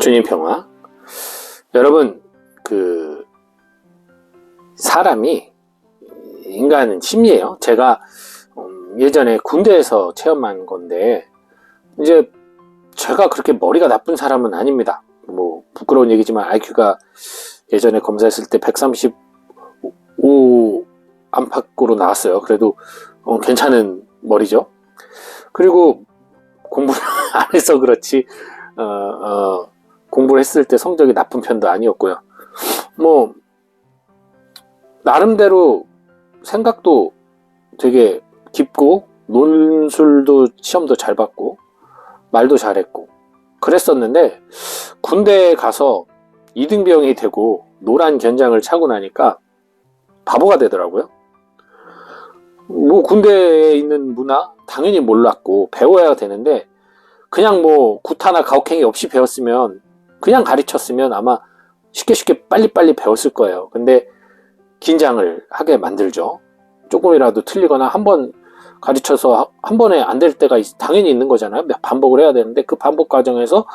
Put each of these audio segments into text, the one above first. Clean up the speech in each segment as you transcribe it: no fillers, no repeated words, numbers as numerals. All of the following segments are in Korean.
주님 평화. 여러분, 사람이, 인간은 심리예요. 제가 예전에 군대에서 체험한 건데, 이제 제가 그렇게 머리가 나쁜 사람은 아닙니다. 뭐 부끄러운 얘기지만 IQ가 예전에 검사했을 때 135 안팎으로 나왔어요. 그래도 괜찮은 머리죠. 그리고 공부를 안 해서 그렇지 공부를 했을 때 성적이 나쁜 편도 아니었고요. 뭐 나름대로 생각도 되게 깊고 논술도 시험도 잘 봤고 말도 잘했고 그랬었는데, 군대에 가서 이등병이 되고 노란 견장을 차고 나니까 바보가 되더라고요. 뭐 군대에 있는 문화 당연히 몰랐고 배워야 되는데, 그냥 뭐 구타나 가혹행위 없이 배웠으면, 그냥 가르쳤으면 아마 쉽게 빨리빨리 배웠을 거예요. 근데 긴장을 하게 만들죠. 조금이라도 틀리거나 한번 가르쳐서 한 번에 안 될 때가 당연히 있는 거잖아요. 반복을 해야 되는데, 그 반복 과정에서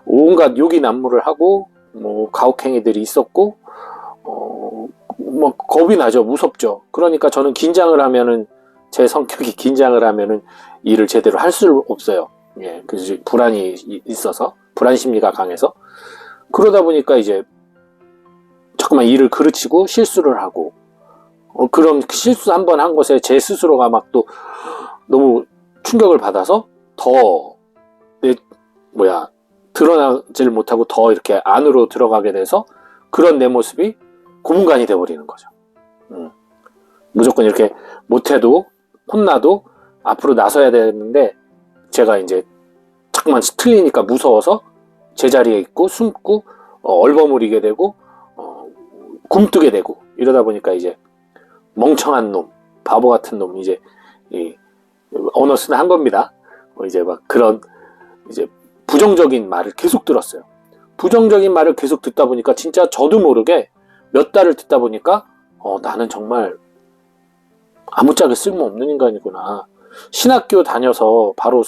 온갖 욕이 난무를 하고 뭐 가혹행위들이 있었고 뭐 겁이 나죠. 무섭죠. 그러니까 저는 긴장을 하면은, 제 성격이 긴장을 하면은 일을 제대로 할 수 없어요. 예, 그래서 불안이 있어서, 불안 심리가 강해서, 그러다 보니까 이제 자꾸만 일을 그르치고 실수를 하고, 그럼 실수 한 번 한 것에 제 스스로가 막 또 너무 충격을 받아서 더 드러나질 못하고 더 이렇게 안으로 들어가게 돼서, 그런 내 모습이 고문관이 돼버리는 거죠. 무조건 이렇게 못해도 혼나도 앞으로 나서야 되는데, 제가 이제 자꾸만 틀리니까 무서워서 제자리에 있고 숨고 얼버무리게 되고 굼뜨게 되고, 이러다 보니까 이제 멍청한 놈, 바보 같은 놈, 이제 언어스는 한 겁니다. 이제 막 그런 이제 부정적인 말을 계속 들었어요. 부정적인 말을 계속 듣다 보니까 진짜 저도 모르게 몇 달을 듣다 보니까 나는 정말 아무짝에 쓸모없는 인간이구나. 신학교 다녀서 바로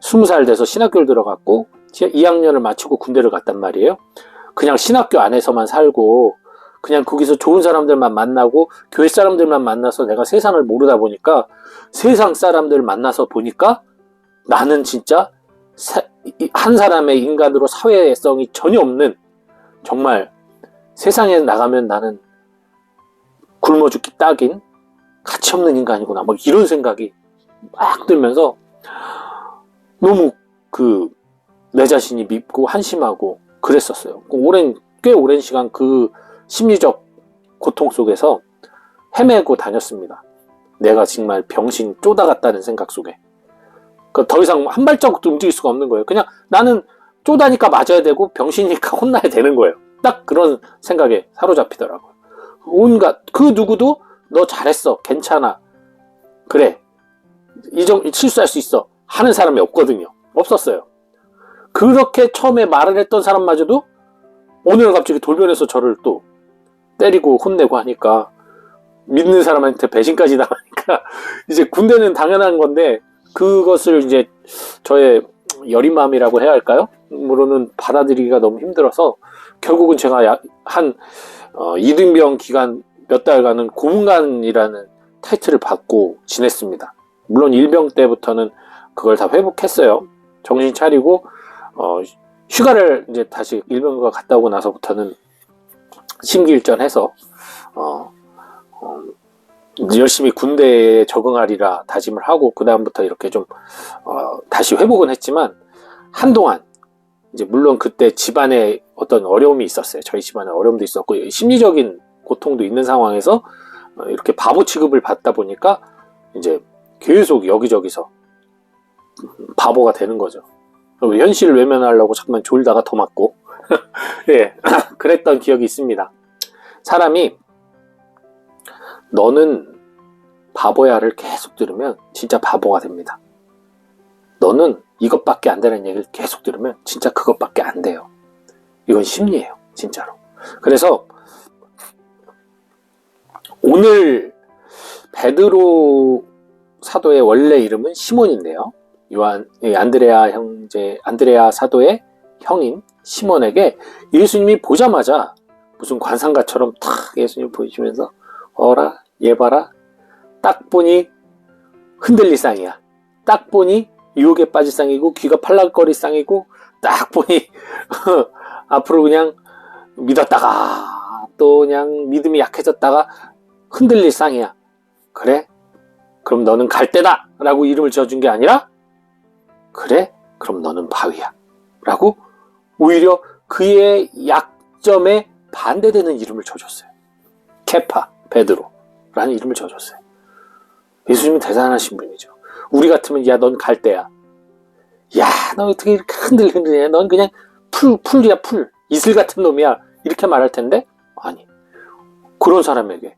20살 돼서 신학교를 들어갔고 2학년을 마치고 군대를 갔단 말이에요. 그냥 신학교 안에서만 살고 그냥 거기서 좋은 사람들만 만나고 교회 사람들만 만나서 내가 세상을 모르다 보니까, 세상 사람들 만나서 보니까 나는 진짜 한 사람의 인간으로 사회성이 전혀 없는, 정말 세상에 나가면 나는 굶어 죽기 딱인 가치 없는 인간이구나, 막 이런 생각이 막 들면서 너무 내 자신이 밉고 한심하고 그랬었어요. 꽤 오랜 시간 그 심리적 고통 속에서 헤매고 다녔습니다. 내가 정말 병신 쪼다같다는 생각 속에. 더 이상 한 발자국도 움직일 수가 없는 거예요. 그냥 나는 쪼다니까 맞아야 되고 병신이니까 혼나야 되는 거예요. 딱 그런 생각에 사로잡히더라고요. 온갖, 그 누구도 너 잘했어, 괜찮아, 그래, 실수할 수 있어 하는 사람이 없거든요. 없었어요. 그렇게 처음에 말을 했던 사람마저도 오늘은 갑자기 돌변해서 저를 또 때리고 혼내고 하니까, 믿는 사람한테 배신까지 당하니까 이제 군대는 당연한 건데, 그것을 이제 저의 여린 마음이라고 해야 할까요? 으로는 받아들이기가 너무 힘들어서 결국은 제가 한 이등병 기간 몇 달간은 고문관이라는 타이틀을 받고 지냈습니다. 물론 일병 때부터는 그걸 다 회복했어요. 정신 차리고 휴가를 이제 다시 일병가 갔다 오고 나서부터는 심기일전해서 열심히 군대에 적응하리라 다짐을 하고, 그 다음부터 이렇게 좀 다시 회복은 했지만, 한동안 이제 물론 그때 집안에 어떤 어려움이 있었어요. 저희 집안에 어려움도 있었고 심리적인 고통도 있는 상황에서 이렇게 바보 취급을 받다 보니까 이제 계속 여기저기서 바보가 되는 거죠. 현실을 외면하려고 자꾸만 졸다가 더 맞고 예, 그랬던 기억이 있습니다. 사람이 너는 바보야를 계속 들으면 진짜 바보가 됩니다. 너는 이것밖에 안 되는 얘기를 계속 들으면 진짜 그것밖에 안 돼요. 이건 심리예요, 진짜로. 그래서 오늘 베드로 사도의 원래 이름은 시몬인데요, 안드레아 사도의 형인 시몬에게 예수님이 보자마자 무슨 관상가처럼 탁 예수님 보시면서 어라 얘 봐라 딱 보니 흔들릴 쌍이야. 딱 보니 유혹에 빠질 쌍이고 귀가 팔락거릴 쌍이고 딱 보니 앞으로 그냥 믿었다가 또 그냥 믿음이 약해졌다가 흔들릴 쌍이야. 그래? 그럼 너는 갈대다 라고 이름을 지어준 게 아니라 그래? 그럼 너는 바위야 라고 오히려 그의 약점에 반대되는 이름을 줘줬어요. 케파, 베드로 라는 이름을 줘줬어요. 예수님은 대단하신 분이죠. 우리 같으면 야 넌 갈대야. 야 너 어떻게 이렇게 흔들흔들해. 넌 그냥 풀이야 풀. 이슬 같은 놈이야. 이렇게 말할 텐데 아니 그런 사람에게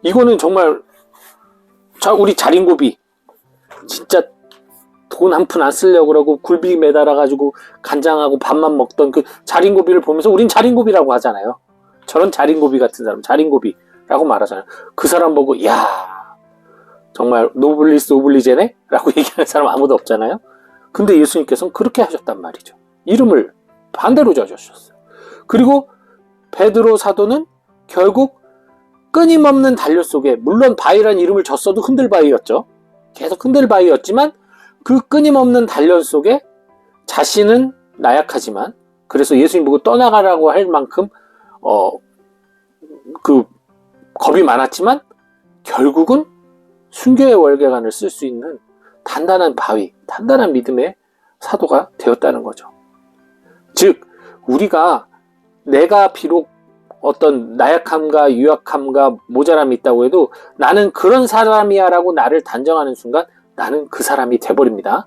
이거는 정말 자 우리 자린고비 진짜 돈 한 푼 안 쓰려고 그러고 굴비 매달아가지고 간장하고 밥만 먹던 그 자린고비를 보면서 우린 자린고비라고 하잖아요. 저런 자린고비 같은 사람 자린고비라고 말하잖아요. 그 사람 보고 야 정말 노블리스 오블리제네? 라고 얘기하는 사람 아무도 없잖아요. 근데 예수님께서는 그렇게 하셨단 말이죠. 이름을 반대로 지어주셨어요. 그리고 베드로 사도는 결국 끊임없는 단련 속에 물론 바위란 이름을 줬어도 흔들바위였죠. 계속 흔들바위였지만 그 끊임없는 단련 속에 자신은 나약하지만 그래서 예수님 보고 떠나가라고 할 만큼 그 겁이 많았지만 결국은 순교의 월계관을 쓸 수 있는 단단한 바위, 단단한 믿음의 사도가 되었다는 거죠. 즉 우리가 내가 비록 어떤 나약함과 유약함과 모자람이 있다고 해도 나는 그런 사람이야 라고 나를 단정하는 순간 나는 그 사람이 돼버립니다.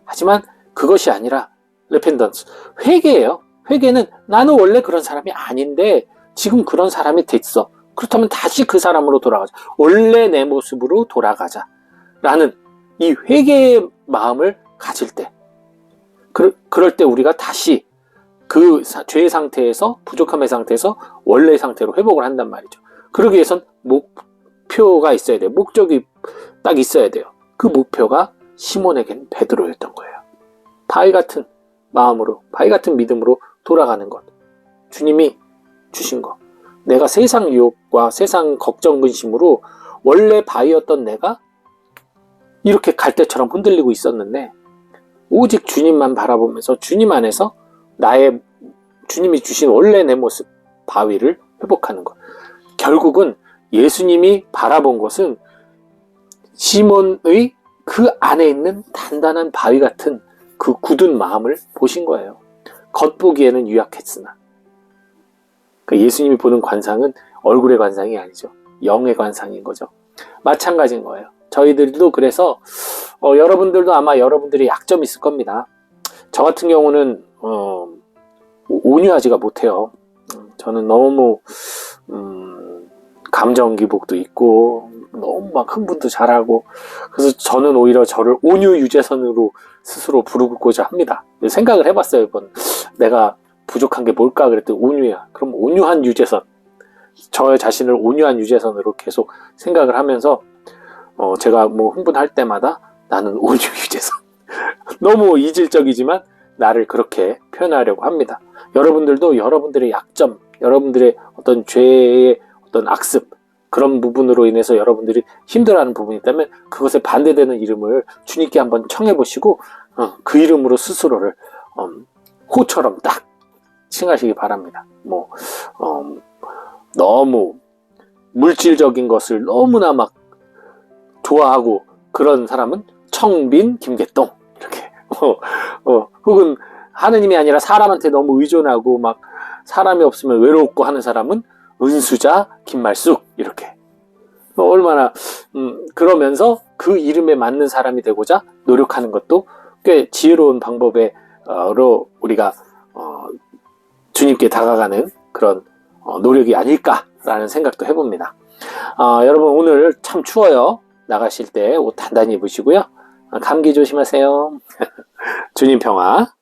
하지만 그것이 아니라 레펜던스, 회개예요. 회개는 나는 원래 그런 사람이 아닌데 지금 그런 사람이 됐어. 그렇다면 다시 그 사람으로 돌아가자. 원래 내 모습으로 돌아가자. 라는 이 회개의 마음을 가질 때 그럴 때 우리가 다시 그 죄의 상태에서 부족함의 상태에서 원래의 상태로 회복을 한단 말이죠. 그러기 위해선 목표가 있어야 돼요. 목적이 딱 있어야 돼요. 그 목표가 시몬에겐 베드로였던 거예요. 바위 같은 마음으로 바위 같은 믿음으로 돌아가는 것. 주님이 주신 것. 내가 세상 유혹과 세상 걱정 근심으로 원래 바위였던 내가 이렇게 갈대처럼 흔들리고 있었는데 오직 주님만 바라보면서 주님 안에서 나의 주님이 주신 원래 내 모습 바위를 회복하는 것. 결국은 예수님이 바라본 것은 시몬의 그 안에 있는 단단한 바위 같은 그 굳은 마음을 보신 거예요. 겉보기에는 유약했으나 예수님이 보는 관상은 얼굴의 관상이 아니죠. 영의 관상인 거죠. 마찬가지인 거예요. 저희들도 그래서 여러분들도 아마 여러분들의 약점이 있을 겁니다. 저 같은 경우는 온유하지가 못해요. 저는 너무 감정 기복도 있고 너무 막 흥분도 잘하고 그래서 저는 오히려 저를 온유 유재선으로 스스로 부르고자 합니다. 생각을 해봤어요. 이번 내가 부족한 게 뭘까 그랬더니 온유야. 그럼 온유한 유재선, 저 자신을 온유한 유재선으로 계속 생각을 하면서 제가 뭐 흥분할 때마다 나는 온유 유재선 너무 이질적이지만 나를 그렇게 표현하려고 합니다. 여러분들도 여러분들의 약점, 여러분들의 어떤 죄의 어떤 악습 그런 부분으로 인해서 여러분들이 힘들어하는 부분이 있다면 그것에 반대되는 이름을 주님께 한번 청해보시고 그 이름으로 스스로를 호처럼 딱 칭하시기 바랍니다. 너무 물질적인 것을 너무나 막 좋아하고 그런 사람은 청빈 김개똥 이렇게 혹은 하느님이 아니라 사람한테 너무 의존하고 막 사람이 없으면 외롭고 하는 사람은 은수자 김말숙 이렇게 얼마나 그러면서 그 이름에 맞는 사람이 되고자 노력하는 것도 꽤 지혜로운 방법으로 우리가 주님께 다가가는 그런 노력이 아닐까라는 생각도 해봅니다. 여러분 오늘 참 추워요. 나가실 때 옷 단단히 입으시고요. 감기 조심하세요. 주님 평화.